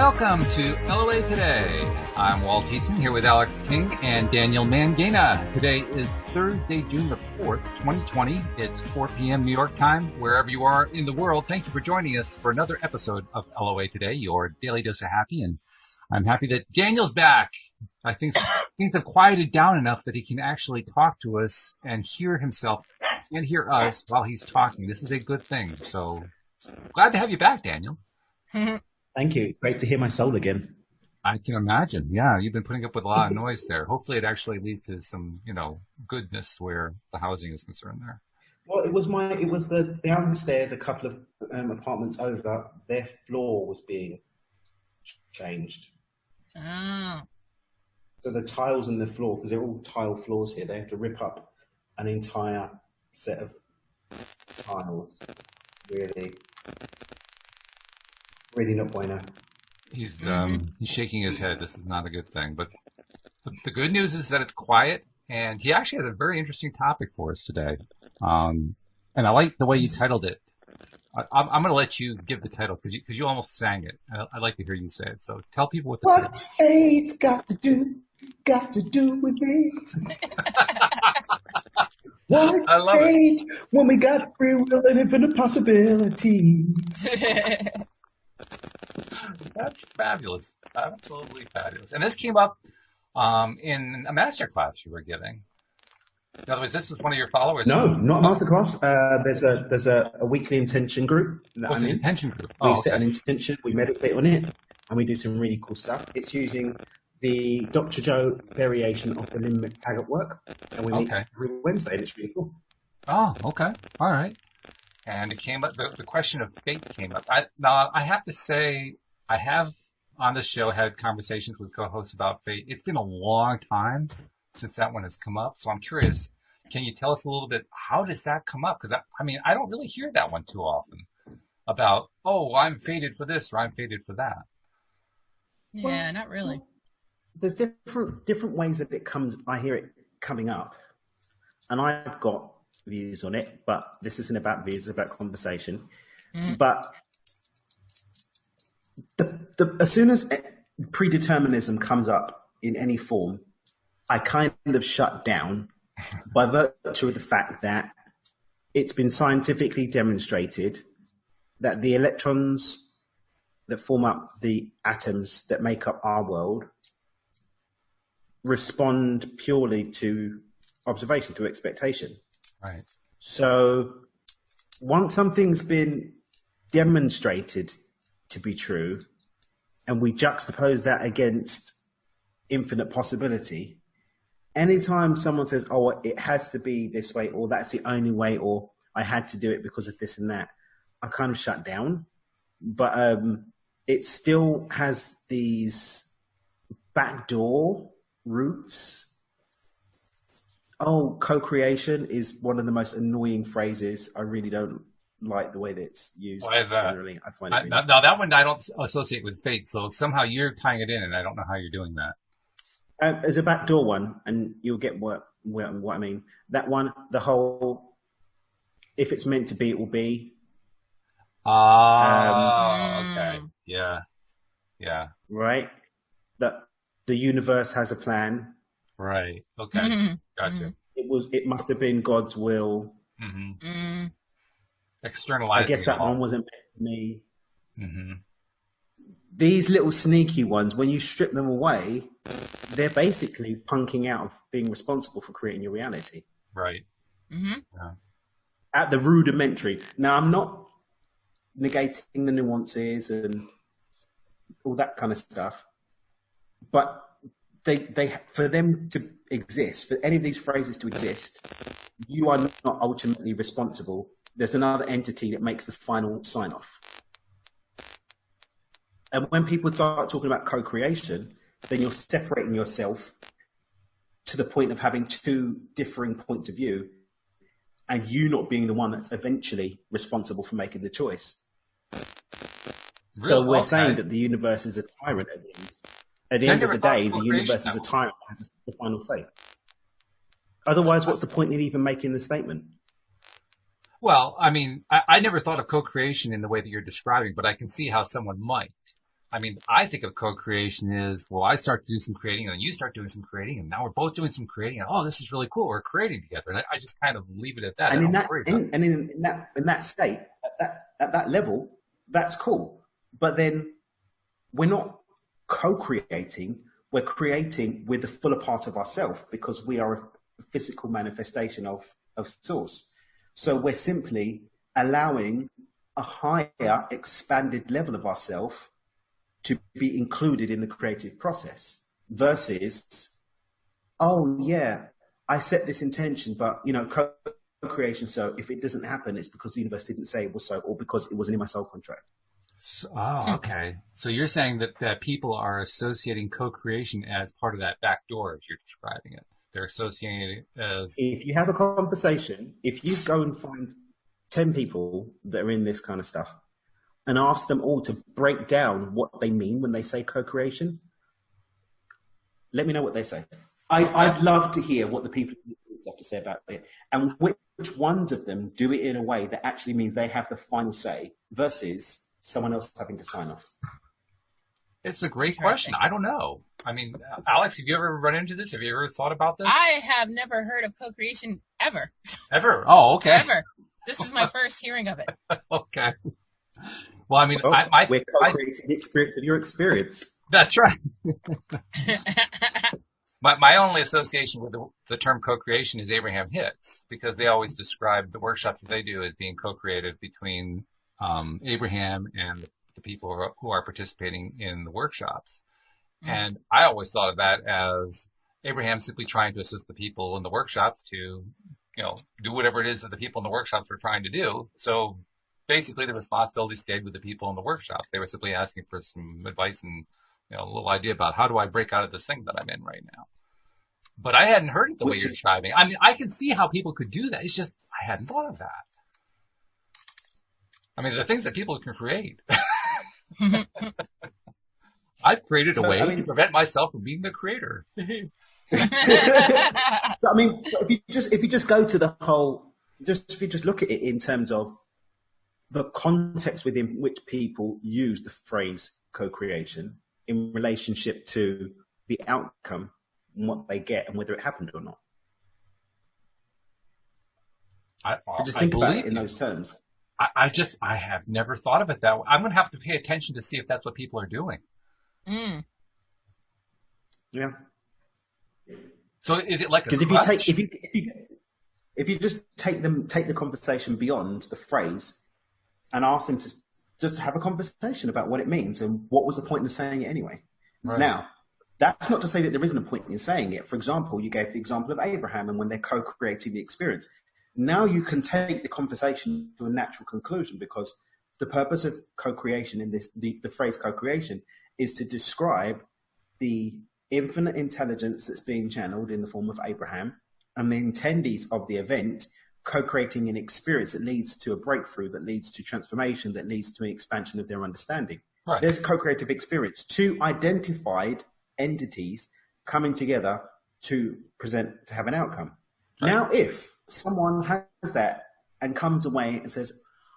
Welcome to LOA Today. I'm Walt Thiessen here with Alex King and Daniel Mangena. Today is Thursday, June the 4th, 2020. It's 4 p.m. New York time. Wherever you are in the world, thank you for joining us for another episode of LOA Today, your daily dose of happy. And I'm happy that Daniel's back. I think things have quieted down enough that he can actually talk to us and hear himself and hear us while he's talking. This is a good thing. So glad to have you back, Daniel. Thank you. Great to hear my soul again. I can imagine. Yeah, you've been putting up with a lot of noise there. Hopefully it actually leads to some, goodness where the housing is concerned there. Well, it was the downstairs, a couple of apartments over, their floor was being changed. Oh. So the tiles in the floor, because they're all tile floors here, they have to rip up an entire set of tiles. Really not bueno. He's shaking his head. This is not a good thing. But the good news is that it's quiet, and he actually has a very interesting topic for us today. And I like the way you titled it. I'm going to let you give the title because you almost sang it. I'd like to hear you say it. So tell people what the title is. What's fate got to do with it? What's fate when we got free will and infinite possibilities? That's fabulous. Absolutely fabulous. And this came up in a masterclass you were giving. In other words, this is one of your followers. No, not a masterclass. There's a weekly intention group. An intention group? We set an intention, we meditate on it, and we do some really cool stuff. It's using the Dr. Joe variation of the Lynn McTaggart work, and we meet every Wednesday, and it's really cool. Oh, okay. All right. And it came up, the question of fate came up. Now, I have to say, I have on the show had conversations with co-hosts about fate. It's been a long time since that one has come up. So I'm curious, can you tell us a little bit, how does that come up? Because I don't really hear that one too often about, I'm fated for this or I'm fated for that. Yeah, not really. There's different ways that I hear it coming up. And I've got views on it, but this isn't about views, it's about conversation. But as soon as predeterminism comes up in any form, I kind of shut down by virtue of the fact that it's been scientifically demonstrated that the electrons that form up the atoms that make up our world respond purely to observation, to expectation. Right. So once something's been demonstrated to be true, and we juxtapose that against infinite possibility, anytime someone says, it has to be this way, or that's the only way, or I had to do it because of this and that, I kind of shut down. But it still has these backdoor routes. Co-creation is one of the most annoying phrases. I really don't like the way that it's used. Why is that? Generally. I find it now that one I don't associate with fate, so somehow you're tying it in, and I don't know how you're doing that. There's a backdoor one, and you'll get what I mean. That one, the whole, if it's meant to be, it will be. Okay. Yeah. Right? That the universe has a plan. Right. Okay. Gotcha. It must have been God's will. Externalizing. I guess that one wasn't meant for me. Mm-hmm. These little sneaky ones, when you strip them away, they're basically punking out of being responsible for creating your reality. Right. Mm-hmm. Yeah. At the rudimentary. Now, I'm not negating the nuances and all that kind of stuff, but they for them to exist, for any of these phrases to exist, you are not ultimately responsible. There's another entity that makes the final sign off. And when people start talking about co-creation, then you're separating yourself to the point of having two differing points of view, and you not being the one that's eventually responsible for making the choice. So we're saying that the universe is a tyrant at the end. At the end of the day, the universe is a tyrant that has the final say. Otherwise, what's the point in even making the statement? Well, I mean, I never thought of co-creation in the way that you're describing, but I can see how someone might. I mean, I think of co-creation is, well, I start to do some creating and then you start doing some creating and now we're both doing some creating and, oh, this is really cool. We're creating together. And I just kind of leave it at that. And I don't worry about it. in that state, at that level, that's cool. But then we're not co-creating. We're creating with the fuller part of ourselves because we are a physical manifestation of source. So we're simply allowing a higher expanded level of ourselves to be included in the creative process versus, oh yeah, I set this intention, but co-creation. So if it doesn't happen, it's because the universe didn't say it was so, or because it wasn't in my soul contract. So, okay. So you're saying that people are associating co-creation as part of that back door, as you're describing it. They're associating it as... If you have a conversation, if you go and find 10 people that are in this kind of stuff and ask them all to break down what they mean when they say co-creation, let me know what they say. I'd love to hear what the people have to say about it and which ones of them do it in a way that actually means they have the final say versus someone else having to sign off. It's a great question. I don't know. I mean, Alex, have you ever run into this? Have you ever thought about this? I have never heard of co-creation ever. Ever? Oh, okay. Ever. This is my first hearing of it. Okay. Well, I mean, we're co-creating the experience of your experience. That's right. My only association with the term co-creation is Abraham Hicks, because they always describe the workshops that they do as being co-created between Abraham and the people who are participating in the workshops. Mm. And I always thought of that as Abraham simply trying to assist the people in the workshops to, do whatever it is that the people in the workshops were trying to do. So basically the responsibility stayed with the people in the workshops. They were simply asking for some advice and, a little idea about how do I break out of this thing that I'm in right now. But I hadn't heard it the way you're describing. I mean, I can see how people could do that. It's just, I hadn't thought of that. I mean, the things that people can create. I've created a way to prevent myself from being the creator. So, I mean, if you just go to the whole, if you just look at it in terms of the context within which people use the phrase co-creation in relationship to the outcome and what they get and whether it happened or not. Just think about it in those terms. I have never thought of it that way. I'm going to have to pay attention to see if that's what people are doing. Mm. Yeah. So is it like a because if you just take the conversation beyond the phrase and ask them to just have a conversation about what it means and what was the point in saying it anyway. Right. Now, that's not to say that there isn't a point in saying it. For example, you gave the example of Abraham and when they're co-creating the experience. Now you can take the conversation to a natural conclusion because the purpose of co-creation in this, the phrase co-creation is to describe the infinite intelligence that's being channeled in the form of Abraham and the attendees of the event co-creating an experience that leads to a breakthrough, that leads to transformation, that leads to an expansion of their understanding. Right. There's a co-creative experience. Two identified entities coming together to have an outcome. Right. Now, if someone has that and comes away and says,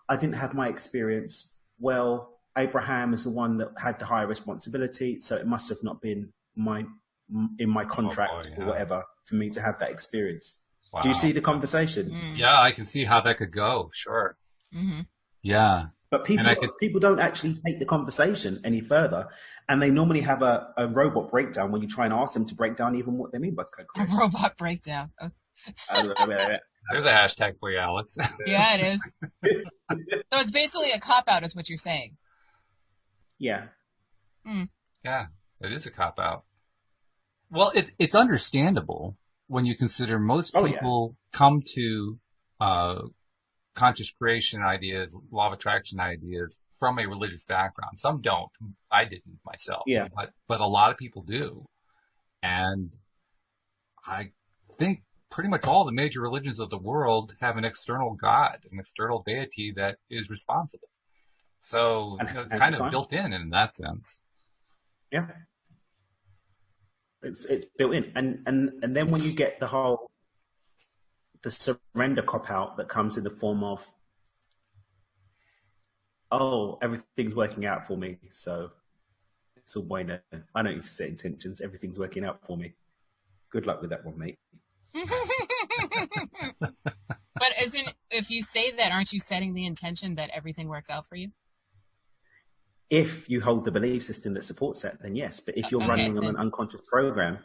I didn't have my experience, well, Abraham is the one that had the higher responsibility, so it must have not been in my contract or whatever for me to have that experience. Wow. Do you see the conversation? Mm. Yeah, I can see how that could go. Sure. Mm-hmm. Yeah. But people don't actually take the conversation any further, and they normally have a robot breakdown when you try and ask them to break down even what they mean by co-creation. A robot breakdown. Okay. There's a hashtag for you, Alex. Yeah, it is. So it's basically a cop-out is what you're saying. Yeah. Mm. Yeah, it is a cop-out. Well, it's understandable when you consider most people come to conscious creation ideas, law of attraction ideas from a religious background. Some don't. I didn't myself. Yeah. But a lot of people do. And I think pretty much all the major religions of the world have an external God, an external deity that is responsible. So it's kind of built in that sense. Yeah. It's built in. And then when you get the surrender cop-out that comes in the form of, oh, everything's working out for me, so It's all bueno. I don't need to set intentions. Everything's working out for me. Good luck with that one, mate. But if you say that, aren't you setting the intention that everything works out for you? If you hold the belief system that supports that, then yes. But if you're running on an unconscious program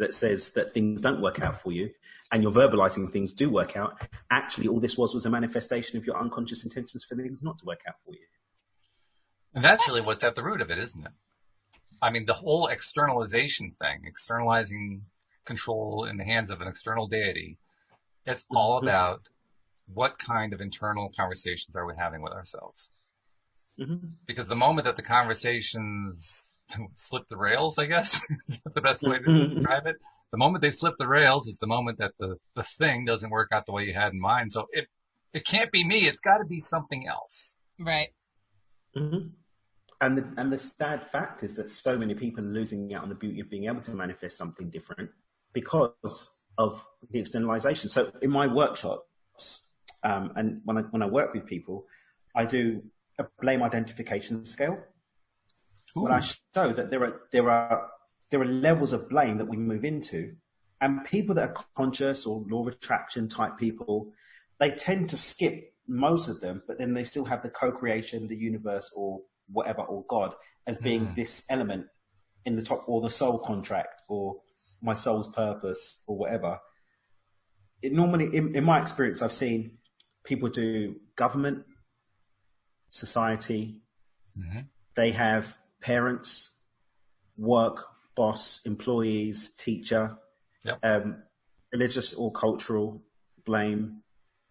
that says that things don't work out for you, and you're verbalizing things do work out, actually all this was a manifestation of your unconscious intentions for things not to work out for you. And that's really what's at the root of it, isn't it? I mean, the whole externalization thing, externalizing control in the hands of an external deity, it's all about what kind of internal conversations are we having with ourselves. Mm-hmm. Because the moment that the conversations slip the rails, I guess, the best way to describe it, the moment they slip the rails is the moment that the thing doesn't work out the way you had in mind. So it can't be me. It's got to be something else. Right. Mm-hmm. And the sad fact is that so many people are losing out on the beauty of being able to manifest something different because of the externalization. So in my workshops, and when I work with people, I do a blame identification scale. Ooh. When I show that there are levels of blame that we move into, and people that are conscious or law of attraction type people, they tend to skip most of them, but then they still have the co-creation, the universe, or whatever, or God as being this element in the top, or the soul contract, or my soul's purpose, or whatever. It normally, in my experience, I've seen people do government, society. Mm-hmm. They have parents, work, boss, employees, teacher, religious or cultural blame.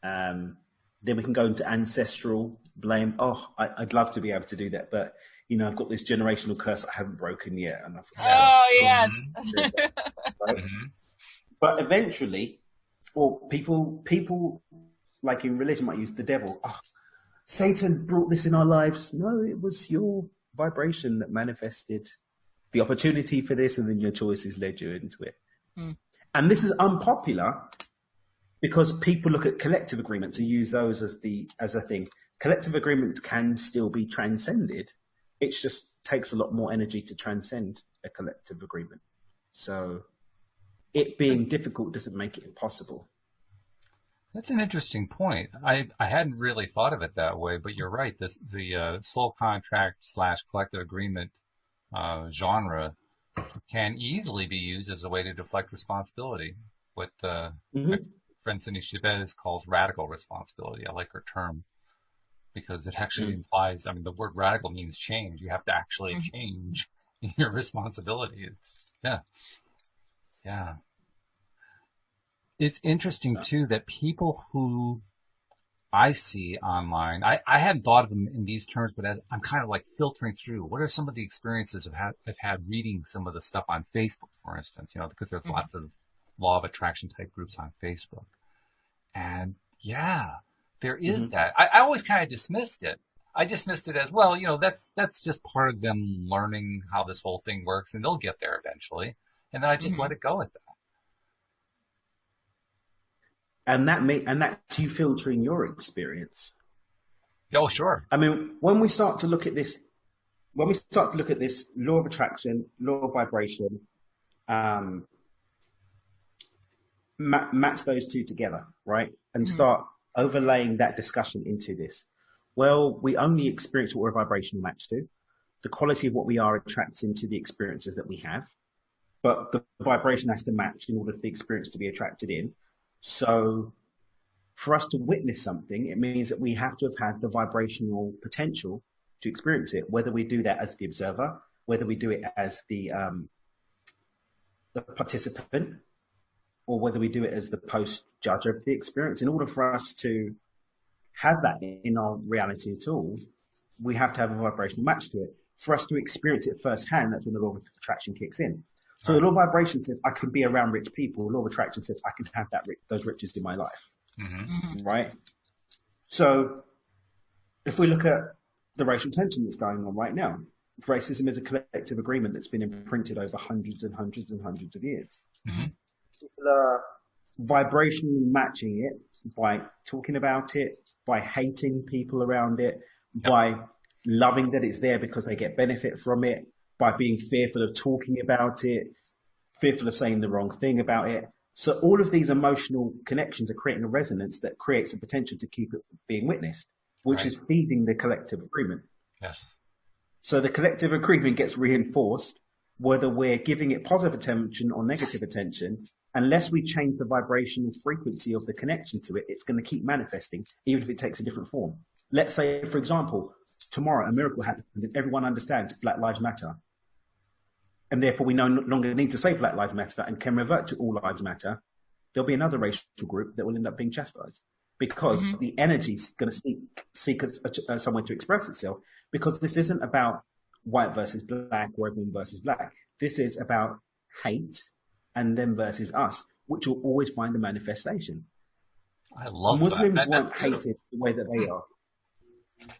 Then we can go into ancestral blame. Oh, I'd love to be able to do that, but I've got this generational curse I haven't broken yet. And yes. Right? Mm-hmm. But eventually, or people like in religion might use the devil. Oh, Satan brought this in our lives. No, it was your vibration that manifested the opportunity for this, and then your choices led you into it. Mm. And this is unpopular because people look at collective agreements and use those as a thing. Collective agreements can still be transcended. It just takes a lot more energy to transcend a collective agreement. So it being difficult doesn't make it impossible. That's an interesting point. I hadn't really thought of it that way, but you're right. The soul contract / collective agreement genre can easily be used as a way to deflect responsibility. What my friend Cindy Chavez calls radical responsibility. I like her term because it actually implies, the word radical means change. You have to actually change your responsibility. Yeah. It's interesting, too, that people who I see online, I hadn't thought of them in these terms, but I'm kind of like filtering through. What are some of the experiences I've had reading some of the stuff on Facebook, for instance, because there's lots of law of attraction type groups on Facebook. And there is that. I always kind of dismissed it. I dismissed it as, well, that's just part of them learning how this whole thing works, and they'll get there eventually. And then I just let it go at that. And that's you filtering your experience. Oh, sure. When we start to look at this law of attraction, law of vibration, match those two together, right? And start overlaying that discussion into this. Well, we only experience what we're vibrational matched to. The quality of what we are attracts into the experiences that we have, but the vibration has to match in order for the experience to be attracted in. So for us to witness something, it means that we have to have had the vibrational potential to experience it, whether we do that as the observer, whether we do it as the participant, or whether we do it as the post-judge of the experience. In order for us to have that in our reality at all, we have to have a vibrational match to it. For us to experience it firsthand, that's when the law of attraction kicks in. So the law of vibration says I can be around rich people. The law of attraction says I can have those riches in my life, right? So if we look at the racial tension that's going on right now, racism is a collective agreement that's been imprinted over hundreds and hundreds and hundreds of years. Mm-hmm. People are vibrationally matching it by talking about it, by hating people around it, by loving that it's there because they get benefit from it, by being fearful of talking about it, fearful of saying the wrong thing about it. So all of these emotional connections are creating a resonance that creates a potential to keep it being witnessed, which is feeding the collective agreement. Yes. So the collective agreement gets reinforced, whether we're giving it positive attention or negative attention. Unless we change the vibrational frequency of the connection to it, it's going to keep manifesting, even if it takes a different form. Let's say, for example, tomorrow a miracle happens and everyone understands Black Lives Matter. And therefore we no longer need to say Black Lives Matter and can revert to All Lives Matter. There'll be another racial group that will end up being chastised because the energy's going to seek somewhere to express itself, because this isn't about white versus black or everyone versus black. This is about hate and them versus us, which will always find a manifestation. I love Muslims that. weren't hated the way that they are.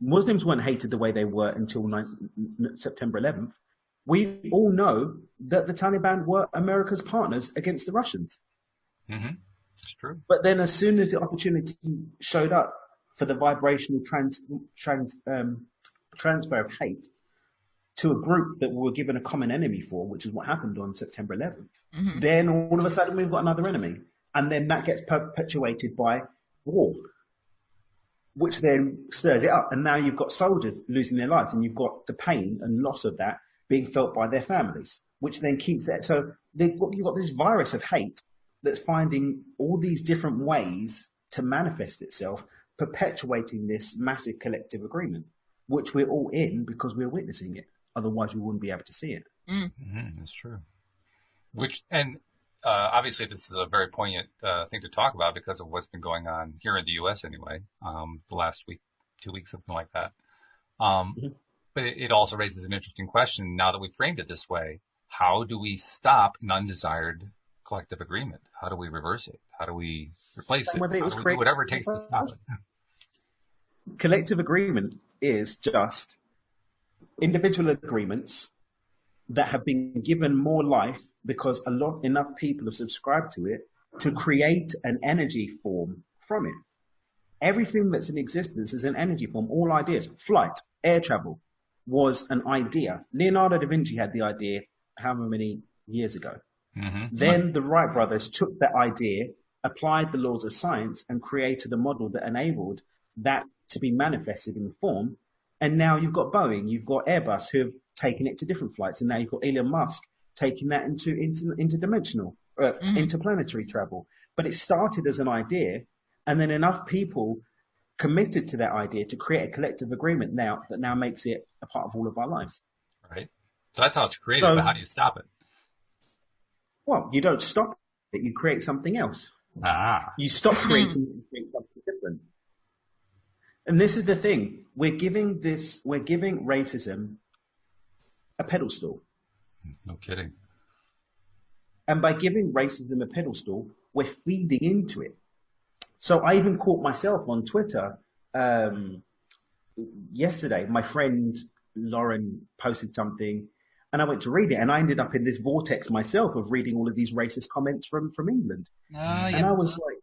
Muslims weren't hated the way they were until September 11th. We all know that the Taliban were America's partners against the Russians. It's true. But then as soon as the opportunity showed up for the vibrational transfer of hate to a group that we were given a common enemy for, which is what happened on September 11th, then all of a sudden we've got another enemy. And then that gets perpetuated by war, which then stirs it up. And now you've got soldiers losing their lives, and you've got the pain and loss of that being felt by their families, which then keeps it. So you've got this virus of hate that's finding all these different ways to manifest itself, perpetuating this massive collective agreement, which we're all in because we're witnessing it. Otherwise, we wouldn't be able to see it. That's true. Obviously, this is a very poignant thing to talk about because of what's been going on here in the U.S. anyway, the last week, 2 weeks, something like that. But it also raises an interesting question now that we've framed it this way. How do we stop an undesired collective agreement? How do we reverse it? How do we replace it? How do we do whatever it takes to stop it? Collective agreement is just individual agreements that have been given more life because enough people have subscribed to it to create an energy form from it. Everything that's in existence is an energy form. All ideas, flight, air travel, was an idea. Leonardo da Vinci had the idea however many years ago. Then the Wright brothers took that idea, applied the laws of science, and created a model that enabled that to be manifested in form. And now you've got Boeing, you've got Airbus who have taken it to different flights, and now you've got Elon Musk taking that into interdimensional, interplanetary travel. But it started as an idea, and then enough people committed to that idea to create a collective agreement that now makes it a part of all of our lives. Right. So that's how it's created, but how do you stop it? Well, you don't stop it, you create something else. You stop creating and create something different. And this is the thing. We're giving racism a pedestal. No kidding. And by giving racism a pedestal, we're feeding into it. So I even caught myself on Twitter yesterday. My friend Lauren posted something, and I went to read it, and I ended up in this vortex myself of reading all of these racist comments from England. And I was like,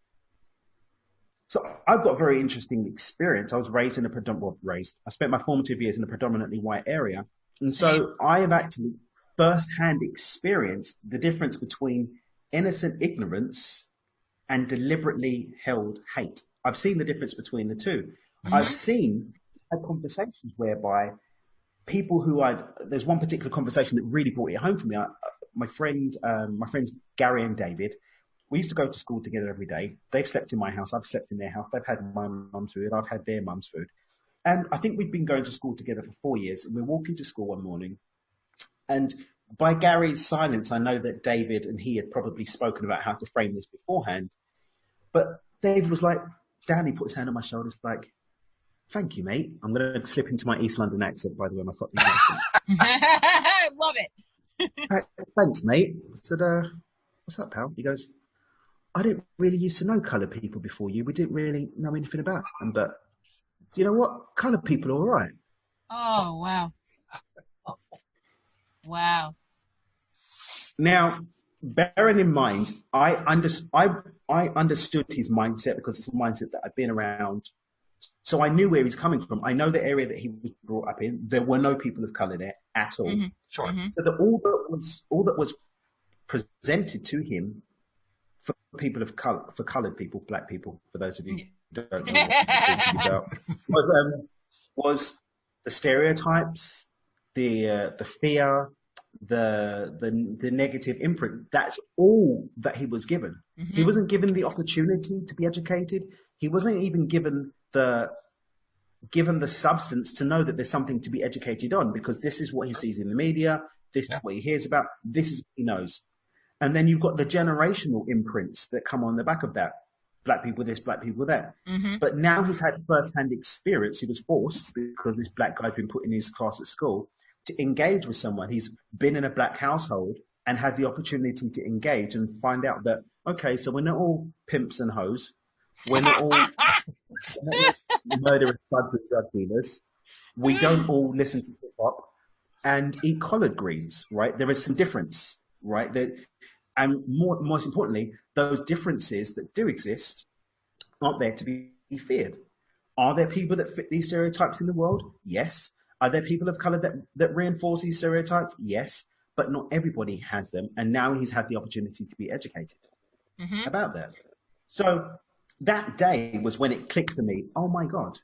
so I've got a very interesting experience. I was raised in I spent my formative years in a predominantly white area. And so I have actually firsthand experienced the difference between innocent ignorance and deliberately held hate. I've seen the difference between the two. I've had conversations whereby people there's one particular conversation that really brought it home for me. My friends Gary and David, we used to go to school together every day. They've slept in my house. I've slept in their house. They've had my mum's food. I've had their mum's food. And I think we've been going to school together for 4 years. And we're walking to school one morning. And by Gary's silence, I know that David and he had probably spoken about how to frame this beforehand. But David was like, Danny put his hand on my shoulders like, thank you, mate. I'm going to slip into my East London accent, by the way, my Cockney accent. I love it. Thanks, mate. I said, what's up, pal? He goes, I didn't really used to know coloured people before you. We didn't really know anything about them. But you know what? Coloured people are all right. Oh, wow. Wow. Now, bearing in mind, I understood his mindset because it's a mindset that I've been around So I knew where he's coming from. I know the area that he was brought up in. There were no people of color there at all. Mm-hmm. Sure. Mm-hmm. So that all that was presented to him for people of color, for colored people, black people, for those of you who don't know what I'm talking about, was the stereotypes, the fear, the negative imprint. That's all that he was given. Mm-hmm. He wasn't given the opportunity to be educated. He wasn't even given the substance to know that there's something to be educated on, because this is what he sees in the media. This is what he hears about. This is what he knows. And then you've got the generational imprints that come on the back of that. Black people this, black people that. Mm-hmm. But now he's had first-hand experience. He was forced, because this black guy's been put in his class at school, to engage with someone. He's been in a black household and had the opportunity to engage and find out that, okay, so we're not all pimps and hoes. We're not all murderous thugs and drug dealers. We don't all listen to hip-hop and eat collard greens, right? There is some difference, right? And most importantly, those differences that do exist aren't there to be feared. Are there people that fit these stereotypes in the world? Yes. Are there people of color that reinforce these stereotypes? Yes. But not everybody has them. And now he's had the opportunity to be educated about that. So that day was when it clicked for me. Oh my God,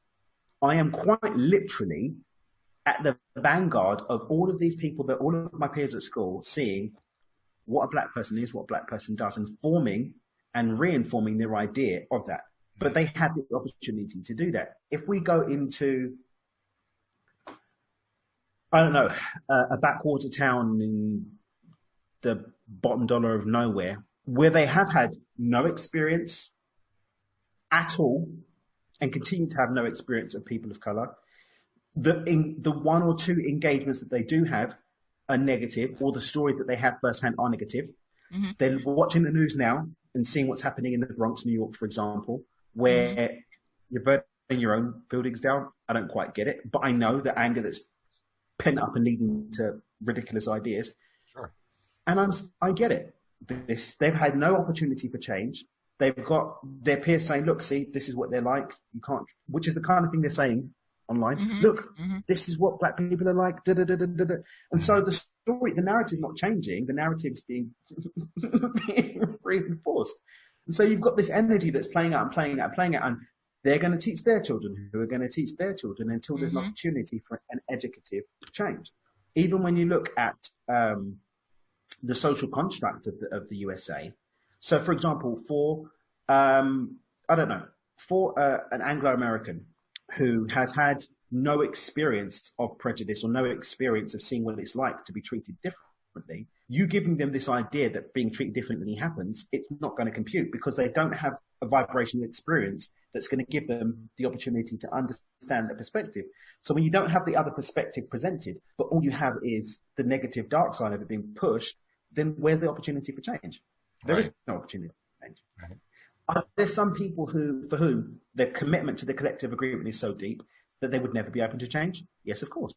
I am quite literally at the vanguard of all of these people, that all of my peers at school, seeing what a black person is, what a black person does, and forming and reinforming their idea of that. But they had the opportunity to do that. If we go into, I don't know, a backwater town in the bottom dollar of nowhere, where they have had no experience at all and continue to have no experience of people of color, the one or two engagements that they do have are negative, or the stories that they have firsthand are negative. Mm-hmm. They're watching the news now and seeing what's happening in the Bronx, New York, for example, where you're burning your own buildings down. I don't quite get it, but I know the anger that's pent up and leading to ridiculous ideas. Sure. And I get it. They've had no opportunity for change. They've got their peers saying, look, see, this is what they're like. You can't, which is the kind of thing they're saying online. Mm-hmm. Look, this is what black people are like. Da, da, da, da, da, da. And so the story, the narrative not changing, the narrative's being reinforced. And so you've got this energy that's playing out and playing out and playing out. And they're going to teach their children who are going to teach their children until there's an opportunity for an educative change. Even when you look at the social construct of the USA. So, for example, for an Anglo-American who has had no experience of prejudice or no experience of seeing what it's like to be treated differently, you giving them this idea that being treated differently happens, it's not going to compute, because they don't have a vibrational experience that's going to give them the opportunity to understand the perspective. So when you don't have the other perspective presented, but all you have is the negative dark side of it being pushed, then where's the opportunity for change? There is no opportunity for change. Right. There's some people for whom their commitment to the collective agreement is so deep that they would never be open to change. Yes, of course.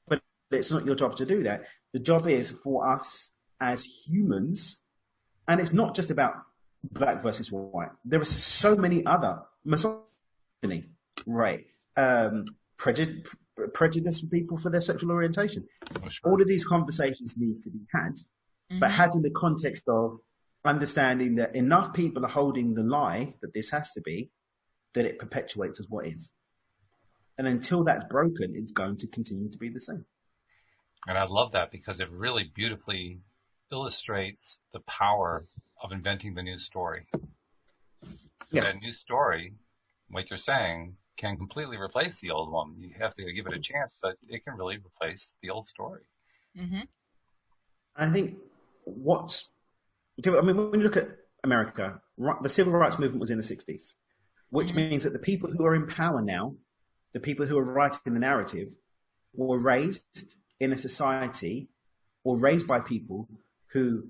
But it's not your job to do that. The job is for us as humans, and it's not just about black versus white. There are so many other misogyny, right? Prejudice for people for their sexual orientation. Oh, sure. All of these conversations need to be had, but had in the context of understanding that enough people are holding the lie that this has to be, that it perpetuates as what is. And until that's broken, it's going to continue to be the same. And I love that, because it really beautifully illustrates the power of inventing the new story. Yeah. That new story, like you're saying, can completely replace the old one. You have to give it a chance, but it can really replace the old story. Mm-hmm. I think when you look at America, the civil rights movement was in the 60s, which means that the people who are in power now, the people who are writing the narrative, were raised in a society or raised by people who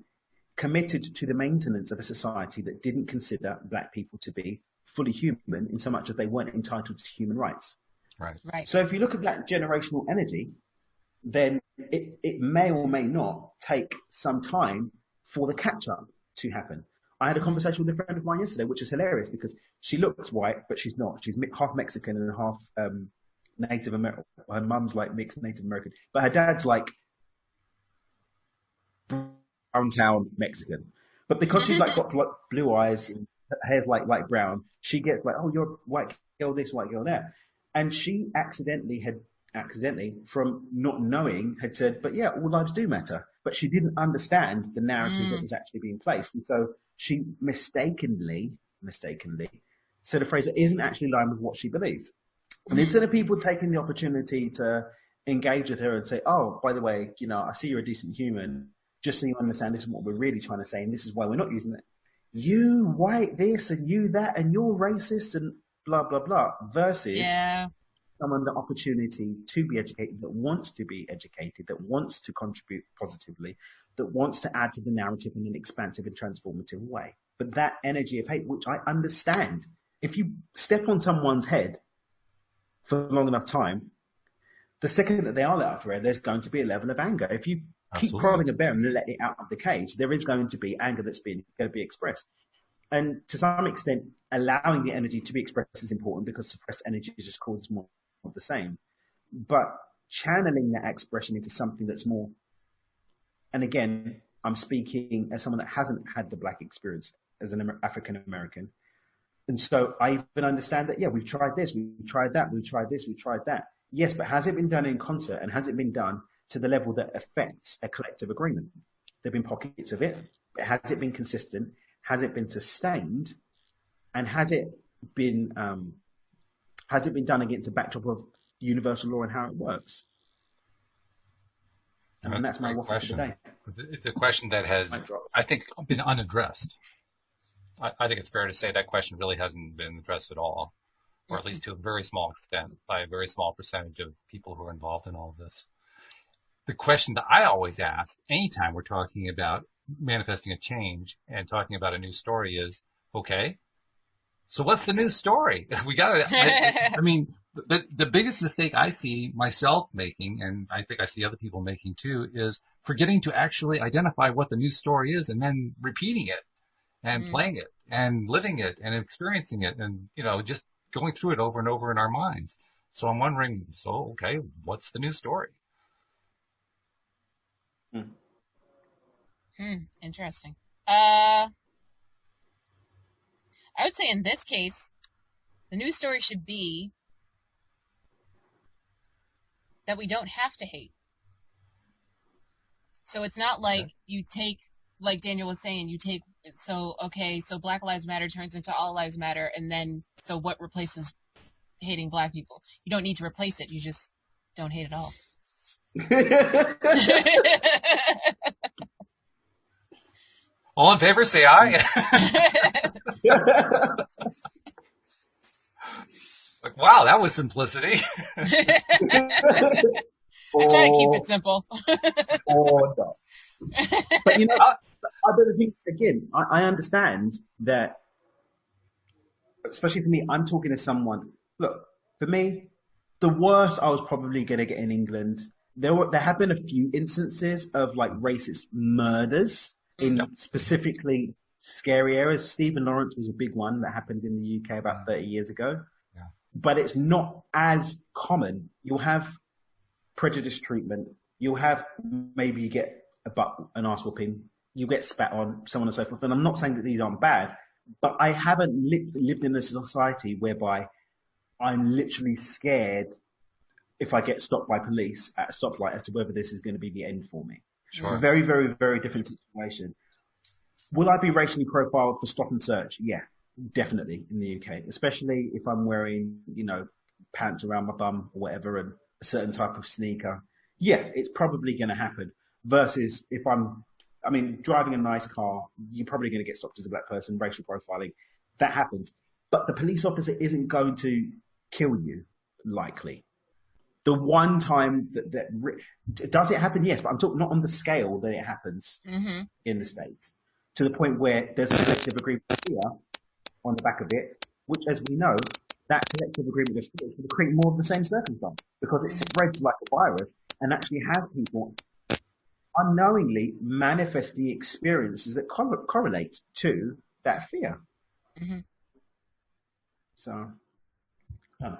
committed to the maintenance of a society that didn't consider black people to be fully human, in so much as they weren't entitled to human rights. Right. So if you look at that generational energy, then it may or may not take some time for the catch-up to happen. I had a conversation with a friend of mine yesterday, which is hilarious because she looks white, but she's not. She's half Mexican and half Native American. Her mum's like mixed Native American, but her dad's like brown town Mexican. But because she's like got blue eyes and her hair's like light brown, she gets like, oh, you're white girl this, white girl that. And she accidentally, from not knowing, had said, but yeah, all lives do matter. But she didn't understand the narrative that was actually being placed. And so she mistakenly said a phrase that isn't actually in line with what she believes. And instead of people taking the opportunity to engage with her and say, oh, by the way, you know, I see you're a decent human, just so you understand this is what we're really trying to say, and this is why we're not using it. You white this and you that, and you're racist and blah, blah, blah, versus someone the opportunity to be educated, that wants to be educated, that wants to contribute positively, that wants to add to the narrative in an expansive and transformative way. But that energy of hate, which I understand, if you step on someone's head for long enough time, the second that they are let out for air, there's going to be a level of anger. If you keep prodding a bear and let it out of the cage, there is going to be anger that's going to be expressed. And to some extent, allowing the energy to be expressed is important because suppressed energy just causes more of the same. But channeling that expression into something that's more, and again, I'm speaking as someone that hasn't had the black experience as an African American. And so I even understand that, yeah, we've tried this, we've tried that, we've tried this, we've tried that. Yes, but has it been done in concert, and has it been done to the level that affects a collective agreement? There have been pockets of it, but has it been consistent? Has it been sustained? And has it been done against a backdrop of universal law and how it works? And that's my waffle for the day. It's a question that has, I think, been unaddressed. I think it's fair to say that question really hasn't been addressed at all, or at least to a very small extent by a very small percentage of people who are involved in all of this. The question that I always ask anytime we're talking about manifesting a change and talking about a new story is, okay, so what's the new story? We got to, I mean, the biggest mistake I see myself making, and I think I see other people making too, is forgetting to actually identify what the new story is and then repeating it and playing it and living it and experiencing it and, you know, just going through it over and over in our minds. So I'm wondering, so, okay, what's the new story? Interesting. I would say in this case, the news story should be that we don't have to hate. So it's not like you take, like Daniel was saying, so Black Lives Matter turns into All Lives Matter, and then, so what replaces hating black people? You don't need to replace it, you just don't hate at all. All in favor, say aye. Like, wow, that was simplicity. I try to keep it simple. No. But you know, I don't think, again, I understand that, especially for me, I'm talking to someone, look, for me, the worst I was probably going to get in England, there have been a few instances of like racist murders in specifically scary areas. Stephen Lawrence was a big one that happened in the UK about 30 years ago. Yeah. But it's not as common. You'll have prejudice treatment. You'll have, maybe you get an arse whooping. You get spat on, so on and so forth. And I'm not saying that these aren't bad, but I haven't lived in a society whereby I'm literally scared if I get stopped by police at a stoplight as to whether this is going to be the end for me. Sure. It's a very, very, very different situation. Will I be racially profiled for stop and search? Yeah, definitely in the UK, especially if I'm wearing, you know, pants around my bum or whatever and a certain type of sneaker. Yeah, it's probably going to happen. Versus if driving a nice car, you're probably going to get stopped as a black person, racial profiling. That happens. But the police officer isn't going to kill you, likely. The one time that does it happen? Yes, but I'm talking not on the scale that it happens in the States, to the point where there's a collective agreement here on the back of it, which, as we know, that collective agreement is going to create more of the same circumstance because it spreads like a virus and actually have people unknowingly manifesting experiences that correlate to that fear. Mm-hmm. So, I don't know.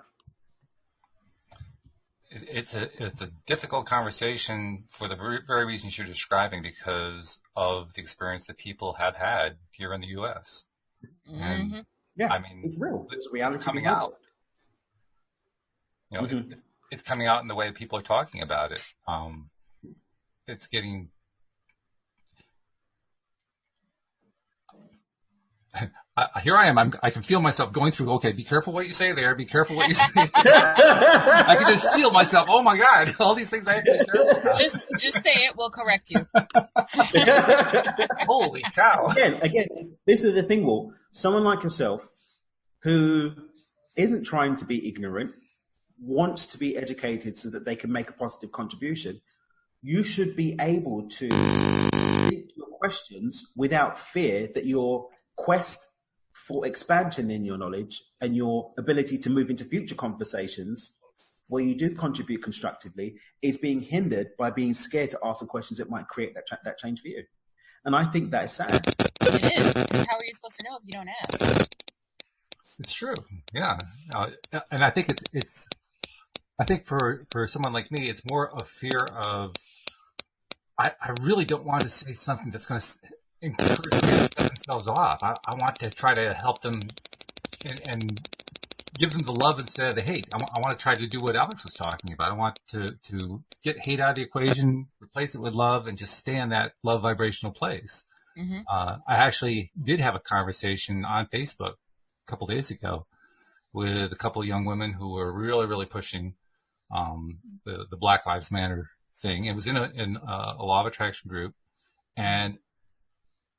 It's a difficult conversation for the very reasons you're describing, because of the experience that people have had here in the U.S. And Yeah, I mean, it's real. It's reality coming out. Mm-hmm. It's coming out in the way that people are talking about it. It's getting. Here I am. I can feel myself going through. Okay, be careful what you say there. Be careful what you say. I can just feel myself. Oh my God! All these things I have to be careful about. Just say it. We'll correct you. Holy cow! Again, this is the thing, Walt. Someone like yourself, who isn't trying to be ignorant, wants to be educated so that they can make a positive contribution. You should be able to speak to your questions without fear that your quest for expansion in your knowledge and your ability to move into future conversations where you do contribute constructively is being hindered by being scared to ask the questions that might create that change for you. And I think that is sad. It is. 'Cause how are you supposed to know if you don't ask? It's true. Yeah. And I think I think for someone like me, it's more a fear of, I really don't want to say something that's going to encourage them to set themselves off. I want to try to help them and give them the love instead of the hate. I want to try to do what Alex was talking about. I want to get hate out of the equation, replace it with love, and just stay in that love vibrational place. Mm-hmm. I actually did have a conversation on Facebook a couple days ago with a couple of young women who were really, really pushing the Black Lives Matter thing. It was in a law of attraction group, and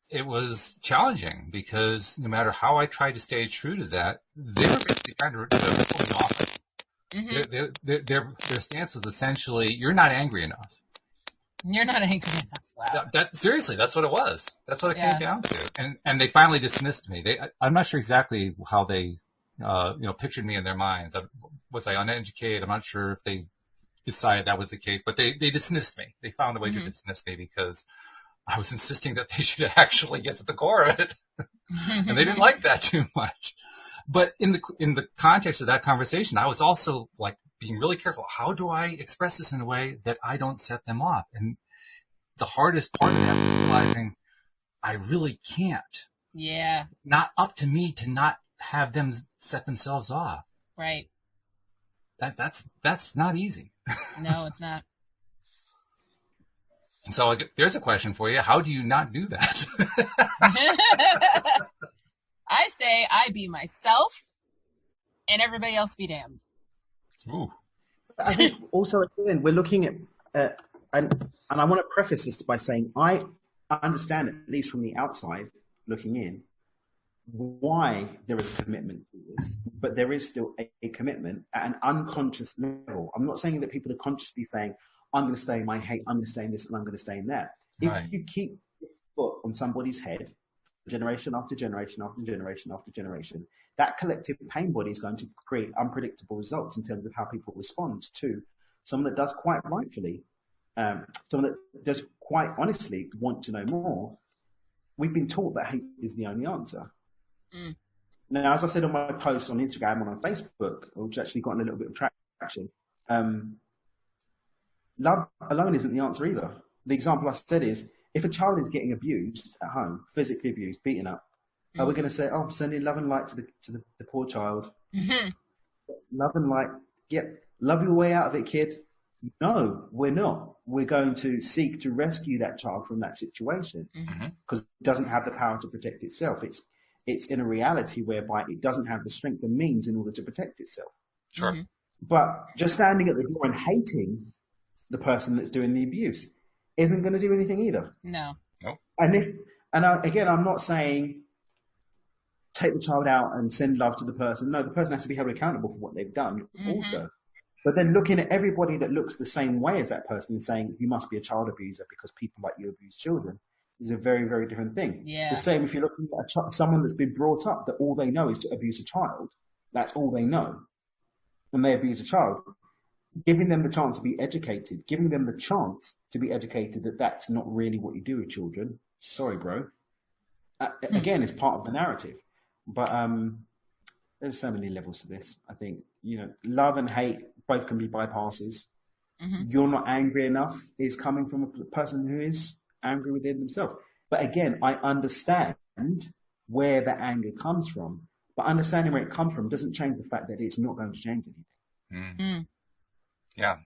it was challenging because no matter how I tried to stay true to that, they were basically trying to pull me off. Mm-hmm. Their stance was essentially, "You're not angry enough. You're not angry enough." Wow. Seriously, that's what it was. That's what it came down to. And they finally dismissed me. I'm not sure exactly how they, pictured me in their minds. Was I uneducated? I'm not sure if they decided that was the case, but they dismissed me. They found a way to dismiss me because I was insisting that they should actually get to the core of it. And they didn't like that too much. But in the context of that conversation, I was also like being really careful. How do I express this in a way that I don't set them off? And the hardest part of that is realizing I really can't. Yeah. Not up to me to not have them set themselves off. Right. That's not easy. No, it's not. So there's a question for you. How do you not do that? I say I be myself and everybody else be damned. Ooh. I think also, again, we're looking at, and I want to preface this by saying I understand, at least from the outside looking in, why there is a commitment to this, but there is still a commitment at an unconscious level. I'm not saying that people are consciously saying, I'm going to stay in my hate, I'm going to stay in this, and I'm going to stay in that. Right. If you keep your foot on somebody's head, generation after generation after generation after generation, that collective pain body is going to create unpredictable results in terms of how people respond to someone that does quite rightfully, someone that does quite honestly want to know more. We've been taught that hate is the only answer. Mm. Now, as I said on my post on Instagram and on Facebook, which actually gotten a little bit of traction, love alone isn't the answer either. The example I said is, if a child is getting abused at home, physically abused, beaten up, are we going to say, "Oh, I'm sending love and light to the poor child"? Mm-hmm. Love and light, love your way out of it, kid. No, we're not. We're going to seek to rescue that child from that situation because it doesn't have the power to protect itself. It's in a reality whereby it doesn't have the strength and means in order to protect itself. Sure. Mm-hmm. But just standing at the door and hating the person that's doing the abuse isn't going to do anything either. No. Nope. Again, I'm not saying take the child out and send love to the person. No, the person has to be held accountable for what they've done also. But then looking at everybody that looks the same way as that person and saying you must be a child abuser because people like you abuse children is a very, very different thing. Yeah. The same if you're looking at someone that's been brought up that all they know is to abuse a child. That's all they know. And they abuse a child. Giving them the chance to be educated, giving them the chance to be educated that that's not really what you do with children. Sorry, bro. Again, it's part of the narrative. But there's so many levels to this. I think, love and hate both can be bypasses. You're not angry enough is coming from a person who is angry within themselves. But again, I understand where that anger comes from. But understanding where it comes from doesn't change the fact that it's not going to change anything. Yeah.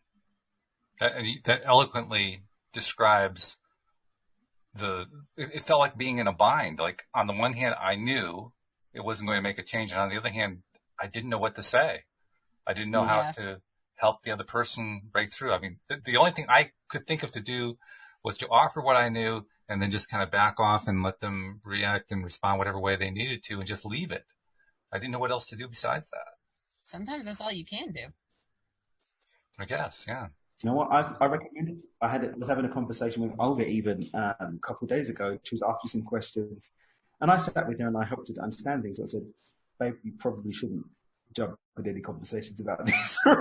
That eloquently describes it felt like being in a bind. Like, on the one hand, I knew it wasn't going to make a change. And on the other hand, I didn't know what to say. I didn't know how to help the other person break through. I mean, the only thing I could think of to do was to offer what I knew and then just kind of back off and let them react and respond whatever way they needed to and just leave it. I didn't know what else to do besides that. Sometimes that's all you can do. I guess, yeah. You know what? I recommend it. I was having a conversation with Olga even a couple of days ago. She was asking some questions, and I sat with her and I helped her to understand things. I said, "Babe, you probably shouldn't jump with any conversations about this." I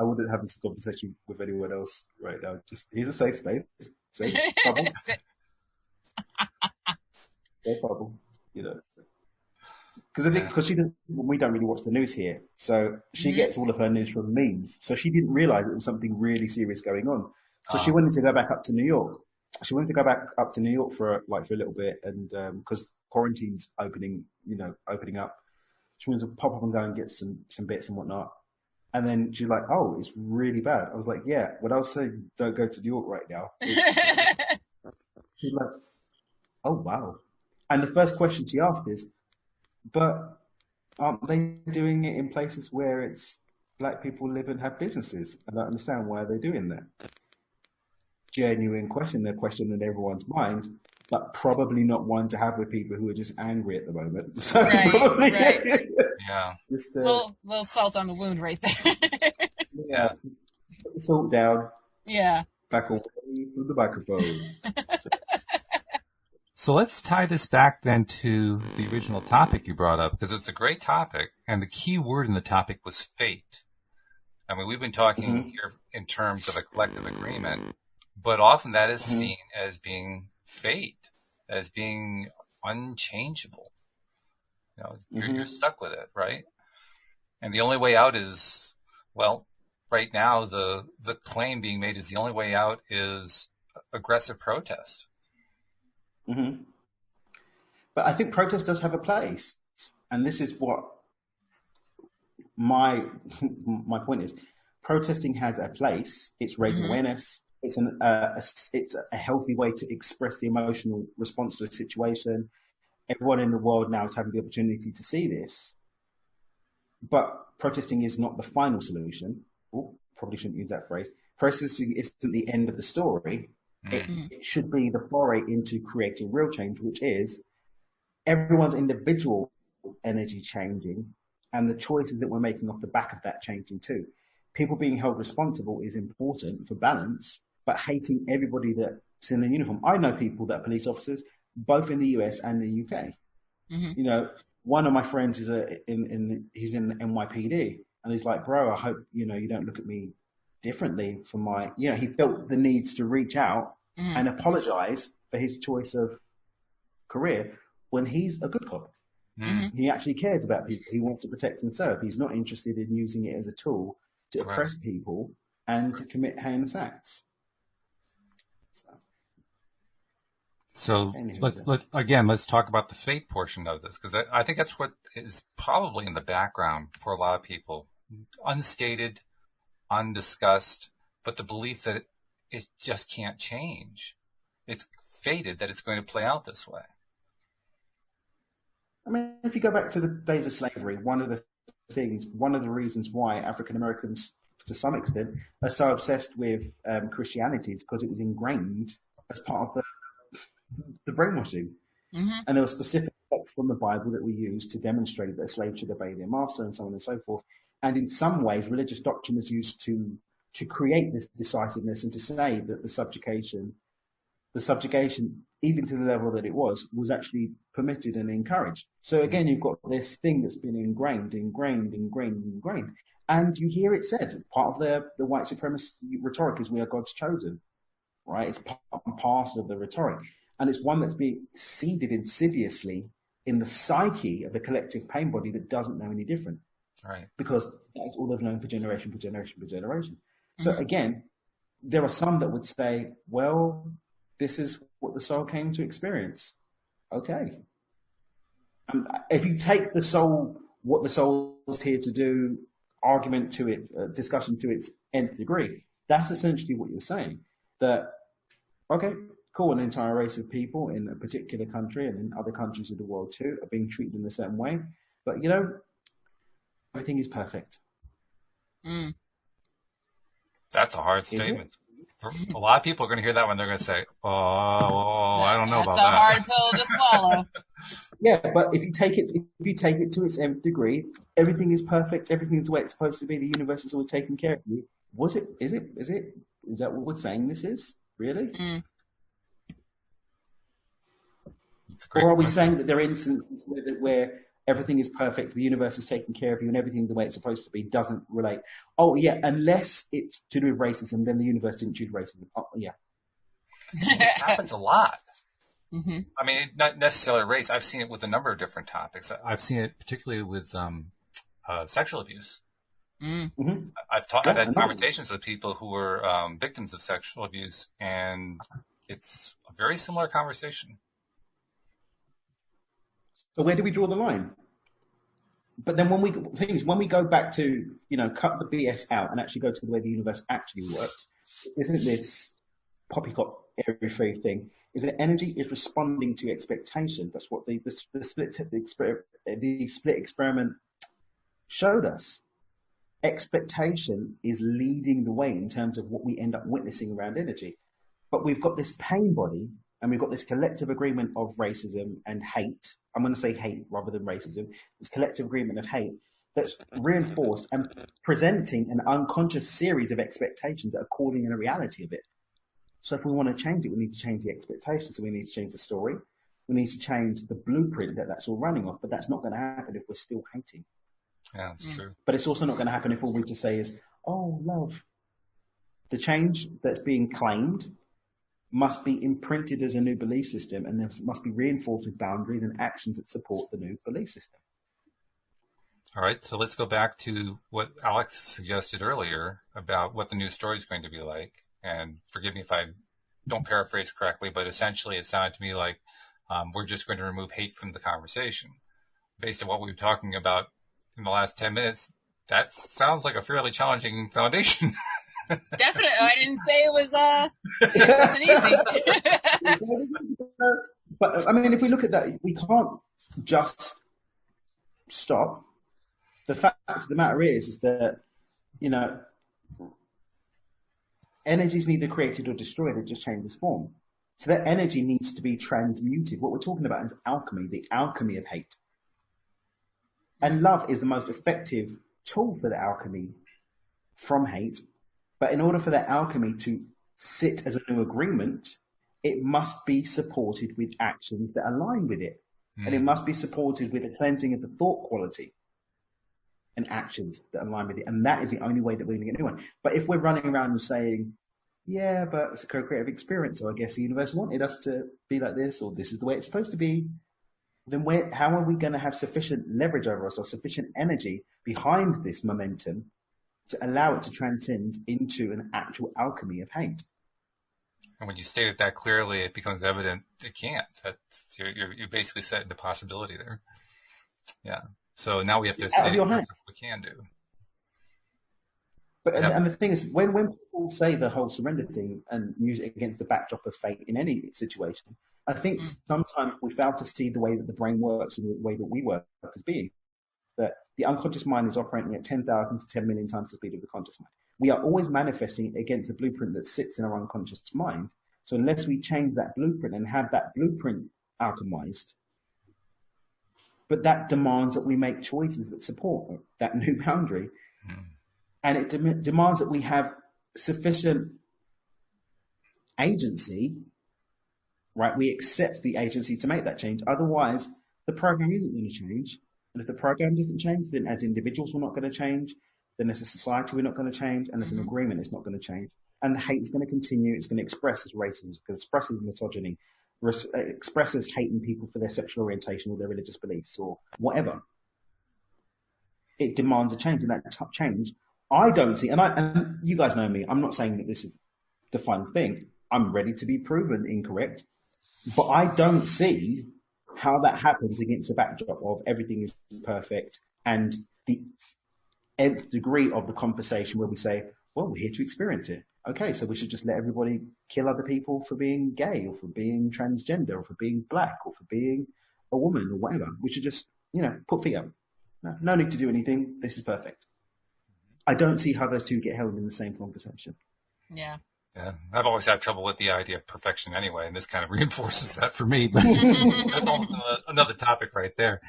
wouldn't have this conversation with anyone else right now. Just here's a safe space, safe bubble, safe bubble. Because I think we don't really watch the news here, so she gets all of her news from memes. So she didn't realize it was something really serious going on. So she wanted to go back up to New York. She wanted to go back up to New York for a little bit, and because quarantine's opening up, she wanted to pop up and go and get some bits and whatnot. And then she's like, "Oh, it's really bad." I was like, "Yeah." When I was saying don't go to New York right now, she's like, "Oh wow." And the first question she asked is, "But aren't they doing it in places where it's black people live and have businesses? I don't understand why they're doing that." Genuine question, they're questioning in everyone's mind, but probably not one to have with people who are just angry at the moment. So probably, right. Yeah. Just little salt on the wound right there. Yeah. Put the salt down. Yeah. Back away from the microphone. So let's tie this back then to the original topic you brought up, because it's a great topic, and the key word in the topic was fate. I mean, we've been talking here in terms of a collective agreement, but often that is seen as being fate, as being unchangeable. You're stuck with it, right? And the only way out is, well, right now the claim being made is the only way out is aggressive protest. But I think protest does have a place, and this is what my point is. Protesting has a place. It's raising awareness. It's it's a healthy way to express the emotional response to a situation. Everyone in the world now is having the opportunity to see this. But protesting is not the final solution. Probably shouldn't use that phrase. Protesting isn't the end of the story. It should be the foray into creating real change, which is everyone's individual energy changing and the choices that we're making off the back of that changing too. People being held responsible is important for balance, but hating everybody that's in a uniform. I know people that are police officers, both in the US and the UK. One of my friends is he's in the NYPD, and he's like, "Bro, I hope, you don't look at me differently for my," he felt the need to reach out and apologize for his choice of career when he's a good cop. He actually cares about people. He wants to protect and serve. He's not interested in using it as a tool to oppress people and to commit heinous acts. So let's talk about the fate portion of this, because I think that's what is probably in the background for a lot of people. Unstated, undiscussed, but the belief that it just can't change. It's fated that it's going to play out this way. I mean, if you go back to the days of slavery, one of the reasons why African Americans, to some extent, are so obsessed with Christianity is because it was ingrained as part of the brainwashing. And there were specific texts from the Bible that we used to demonstrate that a slave should obey their master and so on and so forth. And in some ways, religious doctrine was used to create this decisiveness and to say that the subjugation, even to the level that it was actually permitted and encouraged. So again, you've got this thing that's been ingrained. And you hear it said, part of the white supremacist rhetoric is we are God's chosen. right? It's part and parcel of the rhetoric. And it's one that's being seeded insidiously in the psyche of the collective pain body that doesn't know any different. Right. Because that's all they've known for generation, for generation, for generation. So again, there are some that would say, well, this is what the soul came to experience. Okay. If you take the soul, what the soul is here to do, argument to it, discussion to its nth degree, that's essentially what you're saying. That, okay, cool, an entire race of people in a particular country and in other countries of the world too are being treated in a certain way. But, you know, everything is perfect. That's a hard statement. For a lot of people are going to hear that one. They're going to say, oh, I don't know about that. That's a hard pill to swallow. Yeah, but if you take it to its nth degree, everything is perfect, everything's the way it's supposed to be, the universe is always taking care of you. Is that what we're saying this is? Really? Or are we saying that there are instances where everything is perfect, the universe is taking care of you, and everything the way it's supposed to be doesn't relate? Oh, yeah, unless it's to do with racism, then the universe didn't choose racism. Oh, yeah. It happens a lot. I mean, not necessarily race. I've seen it with a number of different topics. I've seen it particularly with sexual abuse. I've had conversations with people who were victims of sexual abuse, and it's a very similar conversation. So where do we draw the line? But then when we go back to, you know, cut the BS out and actually go to the way the universe actually works, isn't it this poppycock airy-fairy thing? Is that energy is responding to expectation. That's what the split experiment showed us. Expectation is leading the way in terms of what we end up witnessing around energy. But we've got this pain body, and we've got this collective agreement of racism and hate. I'm going to say hate rather than racism. This collective agreement of hate that's reinforced and presenting an unconscious series of expectations that are causing a reality of it. So if we want to change it, we need to change the expectations. So we need to change the story. We need to change the blueprint that's all running off. But that's not going to happen if we're still hating. Yeah, that's true. But it's also not going to happen if all we just say is, oh, love. The change that's being claimed must be imprinted as a new belief system, and there must be reinforced with boundaries and actions that support the new belief system. All right, so let's go back to what Alex suggested earlier about what the new story is going to be like. And forgive me if I don't paraphrase correctly, but essentially it sounded to me like we're just going to remove hate from the conversation. Based on what we were talking about in the last 10 minutes, that sounds like a fairly challenging foundation. Definitely. I didn't say it wasn't easy. But, I mean, if we look at that, we can't just stop. The fact of the matter is that, you know, energy is neither created or destroyed, it just changes form. So that energy needs to be transmuted. What we're talking about is alchemy, the alchemy of hate. And love is the most effective tool for the alchemy from hate. But in order for that alchemy to sit as a new agreement, it must be supported with actions that align with it. And it must be supported with a cleansing of the thought quality and actions that align with it. And that is the only way that we're going to get a new one. But if we're running around and saying, yeah, but it's a co-creative experience, so I guess the universe wanted us to be like this, or this is the way it's supposed to be, then how are we going to have sufficient leverage over us or sufficient energy behind this momentum to allow it to transcend into an actual alchemy of hate? And when you state it that clearly, it becomes evident it can't. You basically set the possibility there. Yeah. So now we have to say what we can do. But and the thing is, when people say the whole surrender thing and use it against the backdrop of fate in any situation, I think sometimes we fail to see the way that the brain works and the way that we work as beings. That the unconscious mind is operating at 10,000 to 10 million times the speed of the conscious mind. We are always manifesting against the blueprint that sits in our unconscious mind. So unless we change that blueprint and have that blueprint alchemized, but that demands that we make choices that support that new boundary. And it demands that we have sufficient agency, right? We accept the agency to make that change. Otherwise, the program isn't going to change. And if the program doesn't change, then as individuals, we're not going to change. Then as a society, we're not going to change. And as an agreement, it's not going to change. And the hate is going to continue. It's going to express as racism. It's going to express as misogyny, express as hating people for their sexual orientation or their religious beliefs or whatever. It demands a change, and that change, I don't see. And you guys know me. I'm not saying that this is the final thing. I'm ready to be proven incorrect, but I don't see how that happens against the backdrop of everything is perfect and the nth degree of the conversation where we say, well, we're here to experience it. Okay, so we should just let everybody kill other people for being gay or for being transgender or for being black or for being a woman or whatever. We should just, put feet up. No need to do anything. This is perfect. I don't see how those two get held in the same conversation. Yeah. Yeah, I've always had trouble with the idea of perfection anyway, and this kind of reinforces that for me. But that's almost another topic right there.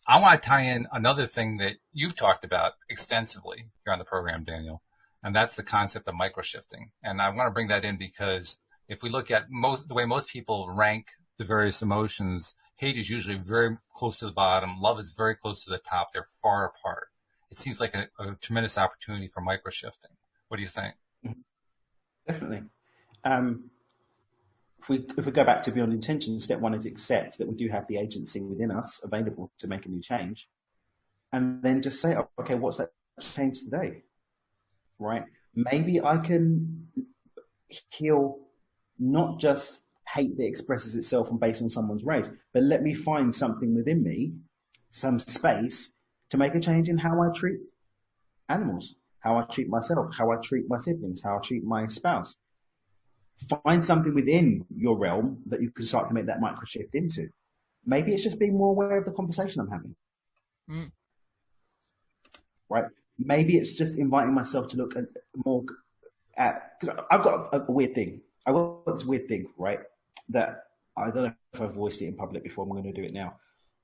I want to tie in another thing that you've talked about extensively here on the program, Daniel, and that's the concept of microshifting. And I want to bring that in because if we look at the way most people rank the various emotions, hate is usually very close to the bottom, love is very close to the top. They're far apart. It seems like a tremendous opportunity for microshifting. What do you think? Definitely. If we go back to beyond intention, step one is accept that we do have the agency within us available to make a new change, and then just say, okay, what's that change today? Right? Maybe I can heal not just hate that expresses itself based on someone's race, but let me find something within me, some space to make a change in how I treat animals, how I treat myself, how I treat my siblings, how I treat my spouse. Find something within your realm that you can start to make that micro shift into. Maybe it's just being more aware of the conversation I'm having. Right? Maybe it's just inviting myself to look at because I've got a weird thing. I've got this weird thing, right? That I don't know if I've voiced it in public before. I'm going to do it now.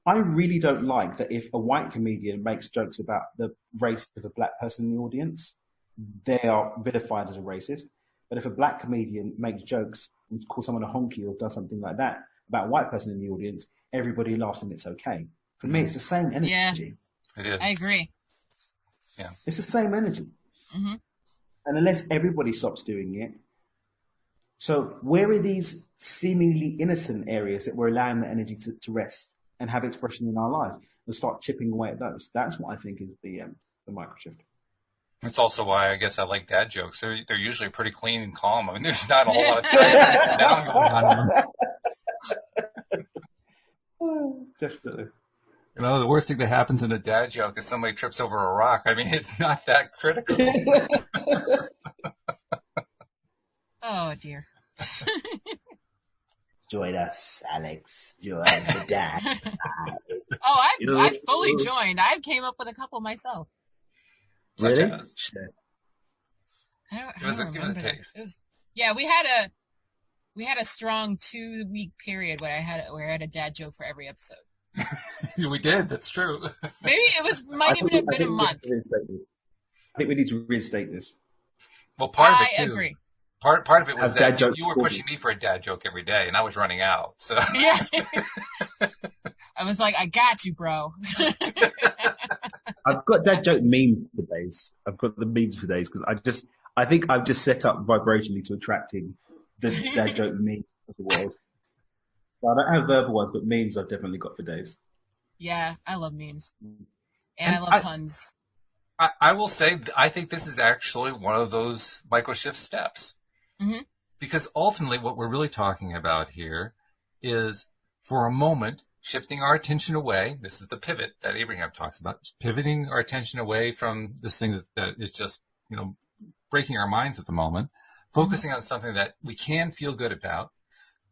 I really don't like that if a white comedian makes jokes about the race of a black person in the audience, they are vilified as a racist. But if a black comedian makes jokes and calls someone a honky or does something like that about a white person in the audience, everybody laughs and it's okay. For me, it's the same energy. Yeah, it is. I agree. Yeah, it's the same energy. Mm-hmm. And unless everybody stops doing it, so where are these seemingly innocent areas that we're allowing the energy to rest and have expression in our lives and start chipping away at those? That's what I think is the microshift. That's also why I guess I like dad jokes. They're usually pretty clean and calm. I mean, there's not a whole lot of down going on in them. Definitely. The worst thing that happens in a dad joke is somebody trips over a rock. I mean, it's not that critical. Oh, dear. Join us, Alex. Join the dad. I fully joined. I came up with a couple myself. Really? Sure. I Give us don't a remember. taste. Yeah, we had a strong 2-week period where I had a dad joke for every episode. We did. That's true. Maybe might even have been a month. I think we need to reinstate this. Well, part of it too. I agree. Part of it was that you were joke. pushing me for a dad joke every day, and I was running out. So Yeah. I was like, I got you, bro. I've got dad joke memes for days. I've got the memes for days because I think I've just set up vibrationally to attracting the dad joke memes of the world. So I don't have verbal ones, but memes I've definitely got for days. Yeah, I love memes. And I love puns. I will say, I think this is actually one of those microshift steps. Mm-hmm. Because ultimately what we're really talking about here is, for a moment, shifting our attention away. This is the pivot that Abraham talks about. Pivoting our attention away from this thing that is just, breaking our minds at the moment. Focusing on something that we can feel good about.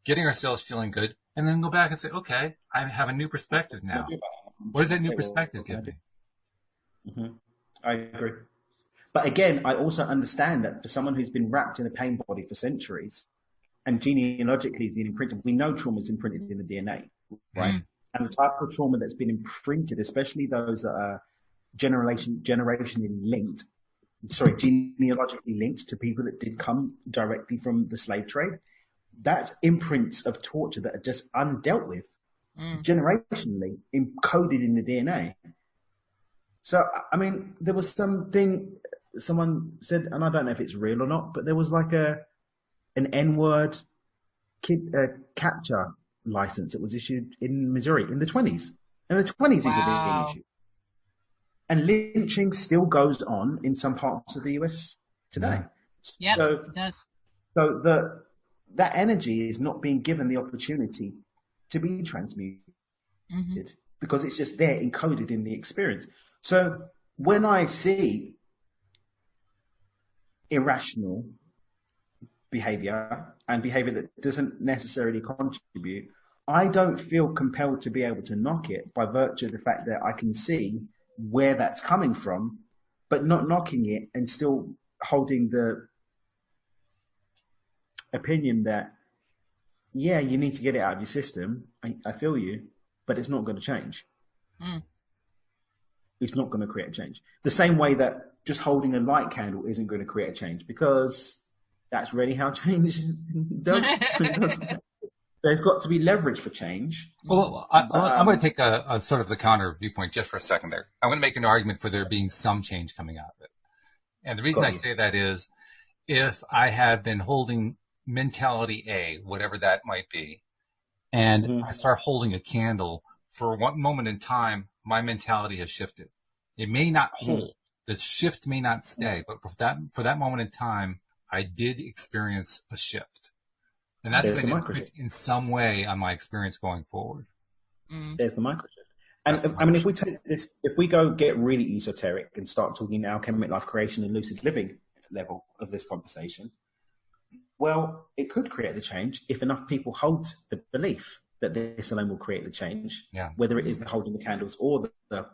Getting ourselves feeling good. And then go back and say, okay, I have a new perspective now. What does that new perspective give me? Mm-hmm. I agree. But again, I also understand that for someone who's been wrapped in a pain body for centuries and genealogically has been imprinted, we know trauma is imprinted in the DNA, right? And the type of trauma that's been imprinted, especially those that are genealogically linked to people that did come directly from the slave trade, that's imprints of torture that are just undealt with, generationally encoded in the DNA. So, I mean, there was something someone said, and I don't know if it's real or not, but there was like an N-word capture license that was issued in Missouri in the 20s. In the 20s, these were being Wow. issued. And lynching still goes on in some parts of the US today. Yep, So, it does. so that energy is not being given the opportunity to be transmuted Hmm. because it's just there encoded in the experience. So when I see irrational behavior and behavior that doesn't necessarily contribute, I don't feel compelled to be able to knock it by virtue of the fact that I can see where that's coming from, but not knocking it and still holding the opinion that, yeah, you need to get it out of your system. I feel you, but it's not going to change. Mm. It's not going to create a change. The same way that just holding a light candle isn't going to create a change, because that's really how change does. There's got to be leverage for change. Well, I'm going to take a sort of the counter viewpoint just for a second there. I'm going to make an argument for there being some change coming out of it. And the reason I say that is, if I have been holding mentality A, whatever that might be, and I start holding a candle, for one moment in time, my mentality has shifted. It may not hold. The shift may not stay, but for that moment in time, I did experience a shift. And that's going to impact in some way on my experience going forward. There's the microshift. And I mean, if we take this, if we go get really esoteric and start talking alchemic life creation and lucid living level of this conversation, well, it could create the change if enough people hold the belief that this alone will create the change, whether it is the holding the candles or the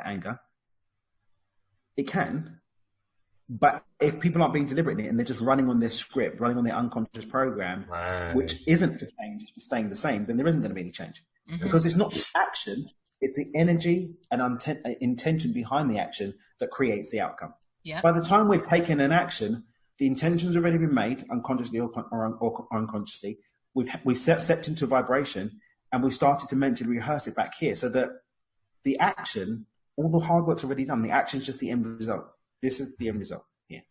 anger. It can. But if people aren't being deliberate in it and they're just running on their script, running on their unconscious program, which isn't for change, it's for staying the same, then there isn't going to be any change. Because it's not the action, it's the energy and intention behind the action that creates the outcome. Yep. By the time we've taken an action, the intention's already been made, unconsciously or unconsciously. We've stepped into vibration and we've started to mentally rehearse it back here, so that the action, all the hard work's already done. The action's just the end result. This is the end result here.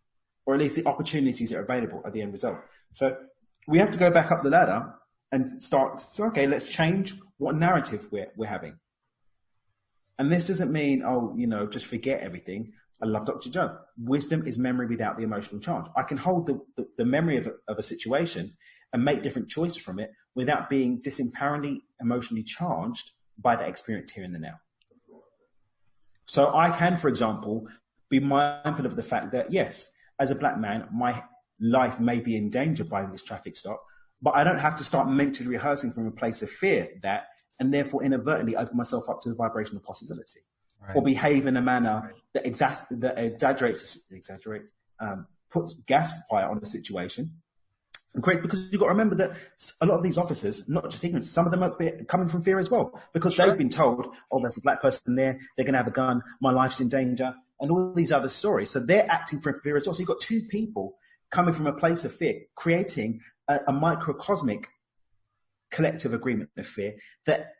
Or at least the opportunities that are available are the end result. So we have to go back up the ladder and start, okay, let's change what narrative we're having. And this doesn't mean, just forget everything. I love Dr. Joe. Wisdom is memory without the emotional charge. I can hold the memory of a situation and make different choices from it without being disempoweringly emotionally charged by that experience here in the now. So I can, for example, be mindful of the fact that, yes, as a black man, my life may be in danger by this traffic stop, but I don't have to start mentally rehearsing from a place of fear and therefore inadvertently open myself up to the vibration of possibility, or behave in a manner that exaggerates, puts gas fire on the situation. And because you've got to remember that a lot of these officers, not just ignorance, some of them are coming from fear as well, because they've been told, oh, there's a black person there, they're going to have a gun, my life's in danger, and all these other stories. So they're acting from fear as well. So you've got two people coming from a place of fear, creating a microcosmic collective agreement of fear that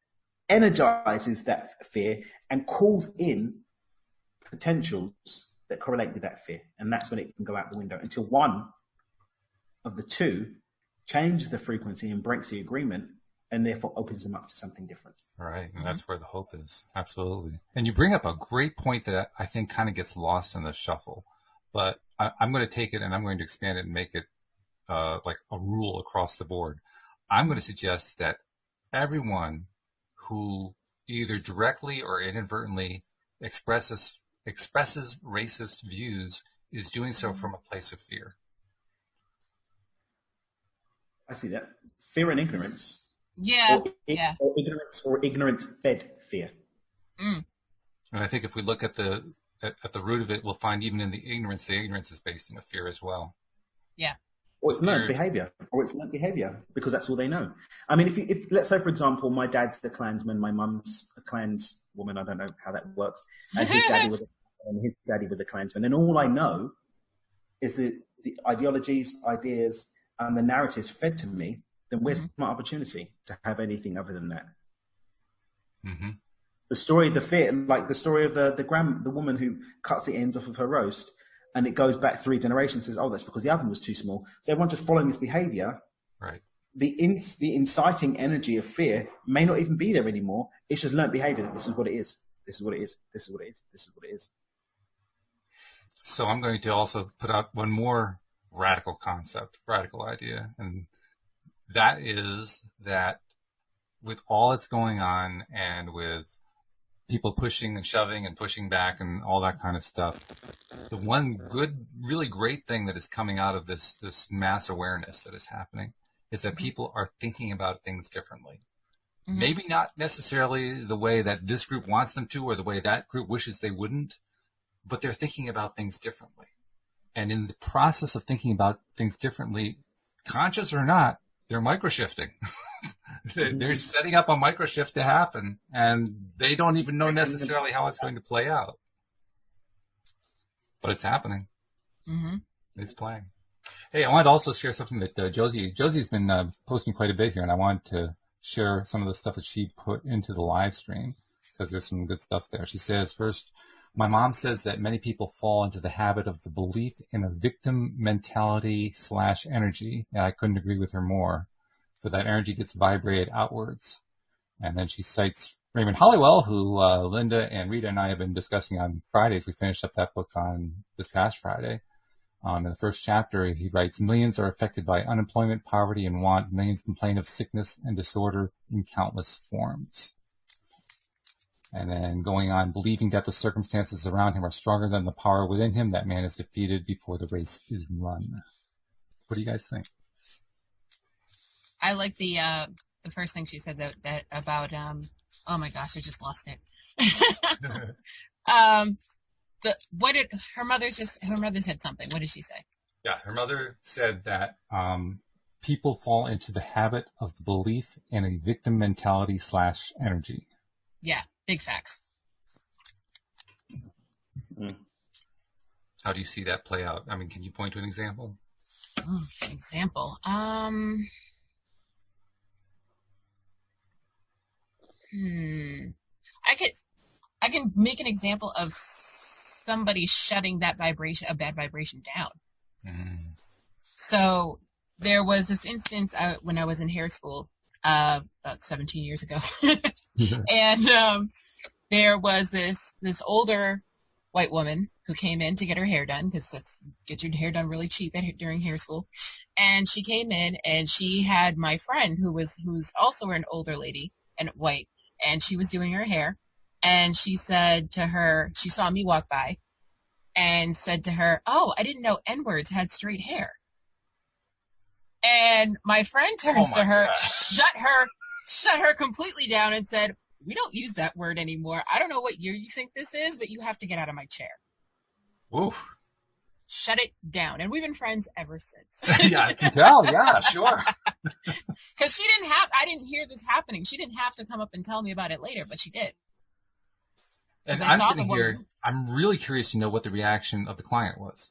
energizes that fear and calls in potentials that correlate with that fear. And that's when it can go out the window, until one of the two changes the frequency and breaks the agreement, and therefore opens them up to something different. Right, and that's where the hope is. Absolutely. And you bring up a great point that I think kind of gets lost in the shuffle, but I'm going to take it and I'm going to expand it and make it like a rule across the board. I'm going to suggest that everyone who either directly or inadvertently expresses racist views is doing so from a place of fear. I see that. Fear and ignorance. Yeah. Or ignorance-fed fear. Mm. And I think if we look at the root of it, we'll find even in the ignorance is based in a fear as well. Yeah. Or it's learned behavior, because that's all they know. I mean, if let's say, for example, my dad's a Klansman, my mum's a Klans woman, I don't know how that works, and his daddy was a Klansman, and all I know is that the ideologies, ideas, and the narratives fed to me, then where's my opportunity to have anything other than that? Mm-hmm. The story, the fear, like the story of the woman who cuts the ends off of her roast. and it goes back 3 generations, says, oh, that's because the oven was too small. So everyone just following this behavior, Right. the inciting energy of fear may not even be there anymore. It's just learned behavior that this is what it is. This is what it is. This is what it is. This is what it is. So I'm going to also put out one more radical concept, radical idea, and that is that with all that's going on and with people pushing and shoving and pushing back and all that kind of stuff, the one good, really great thing that is coming out of this mass awareness that is happening is that people are thinking about things differently. Mm-hmm. Maybe not necessarily the way that this group wants them to or the way that group wishes they wouldn't, but they're thinking about things differently. And in the process of thinking about things differently, conscious or not, they're microshifting. They're setting up a microshift to happen, and they don't even know necessarily how it's going to play out. But it's happening. Mm-hmm. It's playing. Hey, I wanted to also share something that Josie's been posting quite a bit here, and I wanted to share some of the stuff that she put into the live stream because there's some good stuff there. She says, first, my mom says that many people fall into the habit of the belief in a victim mentality / energy, and I couldn't agree with her more. So that energy gets vibrated outwards. And then she cites Raymond Hollywell, who Linda and Rita and I have been discussing on Fridays. We finished up that book on this past Friday. In the first chapter, he writes, millions are affected by unemployment, poverty, and want. Millions complain of sickness and disorder in countless forms. And then going on, believing that the circumstances around him are stronger than the power within him, that man is defeated before the race is run. What do you guys think? I like the first thing she said that about oh my gosh, I just lost it. Her mother said something. What did she say? Yeah, her mother said that people fall into the habit of the belief in a victim mentality / energy. Yeah, big facts. How do you see that play out? I mean, can you point to an example? An example. I can make an example of somebody shutting that vibration, a bad vibration, down. Mm. So there was this instance when I was in hair school, about 17 years ago, and there was this older white woman who came in to get her hair done, because get your hair done really cheap during hair school. And she came in and she had my friend who's also an older lady and white, and she was doing her hair. And she said to her, she saw me walk by and said to her, "Oh, I didn't know N-words had straight hair." And my friend turns to her, shut her completely down and said, "We don't use that word anymore. I don't know what year you think this is, but you have to get out of my chair." Oof. Shut it down. And we've been friends ever since. Yeah, I can tell. Yeah, sure. Because I didn't hear this happening. She didn't have to come up and tell me about it later, but she did. And I'm sitting here, I'm really curious to know what the reaction of the client was.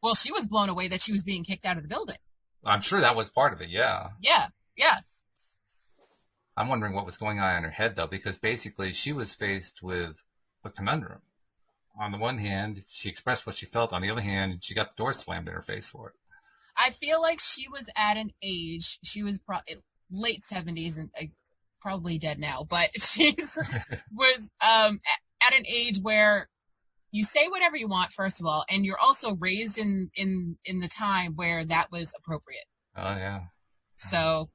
Well, she was blown away that she was being kicked out of the building. I'm sure that was part of it, yeah. Yeah. I'm wondering what was going on in her head, though, because basically she was faced with a conundrum. On the one hand, she expressed what she felt. On the other hand, she got the door slammed in her face for it. I feel like she was at an age, she was late 70s and probably dead now, but she was at an age where you say whatever you want, first of all, and you're also raised in the time where that was appropriate. Oh, yeah. So,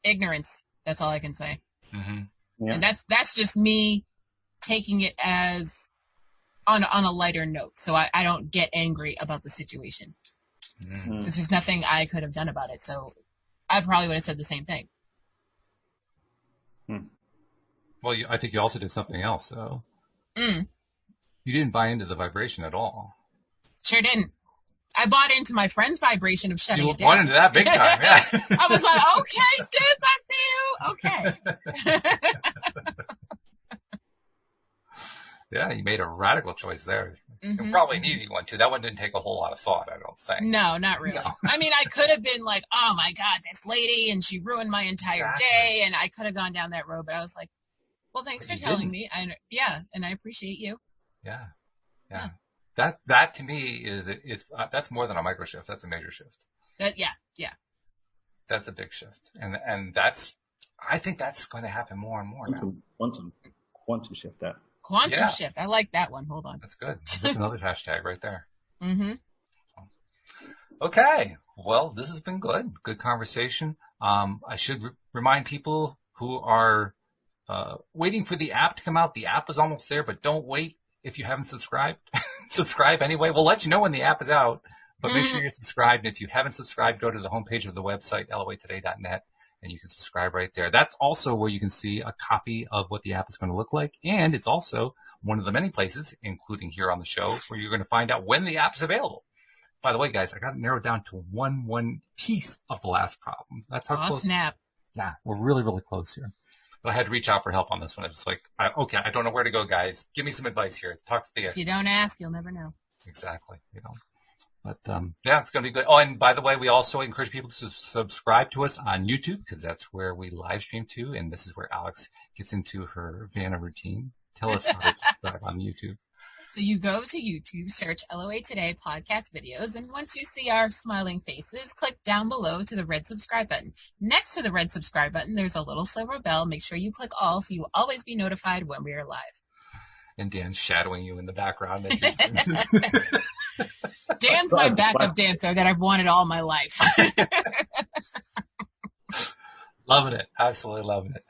ignorance, that's all I can say. Mm-hmm. Yeah. And that's just me taking it as on a lighter note, so I don't get angry about the situation. Because there's nothing I could have done about it, so I probably would have said the same thing. Well, I think you also did something else, though. You didn't buy into the vibration at all. Sure didn't. I bought into my friend's vibration of shutting it down. You bought into that big time, yeah. I was like, okay, sis, I see you. Okay. Yeah, you made a radical choice there. Mm-hmm. Probably an easy one, too. That one didn't take a whole lot of thought, I don't think. No, not really. No. I mean, I could have been like, oh, my God, this lady, and she ruined my entire day, and I could have gone down that road, but I was like, well, thanks for telling me. And I appreciate you. Yeah. That to me is that's more than a micro shift. That's a major shift. Yeah. That's a big shift, and I think that's going to happen more and more now. Quantum shift that. Quantum shift. I like that one. Hold on. That's good. That's another hashtag right there. Mm-hmm. Okay. Well, this has been good. Good conversation. I should remind people who are waiting for the app to come out. The app is almost there, but don't wait if you haven't subscribed. Subscribe anyway. We'll let you know when the app is out, but make sure you're subscribed. And if you haven't subscribed, go to the homepage of the website, loatoday.net, and you can subscribe right there. That's also where you can see a copy of what the app is going to look like. And it's also one of the many places, including here on the show, where you're going to find out when the app's available. By the way, guys, I got it narrowed down to one piece of the last problem. That's how close. Snap. Yeah, we're really, really close here. But I had to reach out for help on this one. I was like, okay, I don't know where to go, guys. Give me some advice here. Talk to Thea. If you don't ask, you'll never know. Exactly. But it's going to be good. Oh, and by the way, we also encourage people to subscribe to us on YouTube, because that's where we live stream to, and this is where Alex gets into her Vanna routine. Tell us how to subscribe on YouTube. So you go to YouTube, search LOA Today podcast videos, and once you see our smiling faces, click down below to the red subscribe button. Next to the red subscribe button, there's a little silver bell. Make sure you click all so you will always be notified when we are live. And Dan's shadowing you in the background. Dan's my backup dancer that I've wanted all my life. Loving it. Absolutely loving it.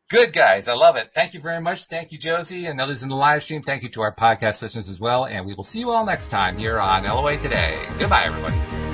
Good, guys. I love it. Thank you very much. Thank you, Josie, and others in the live stream. Thank you to our podcast listeners as well. And we will see you all next time here on LOA Today. Goodbye, everybody.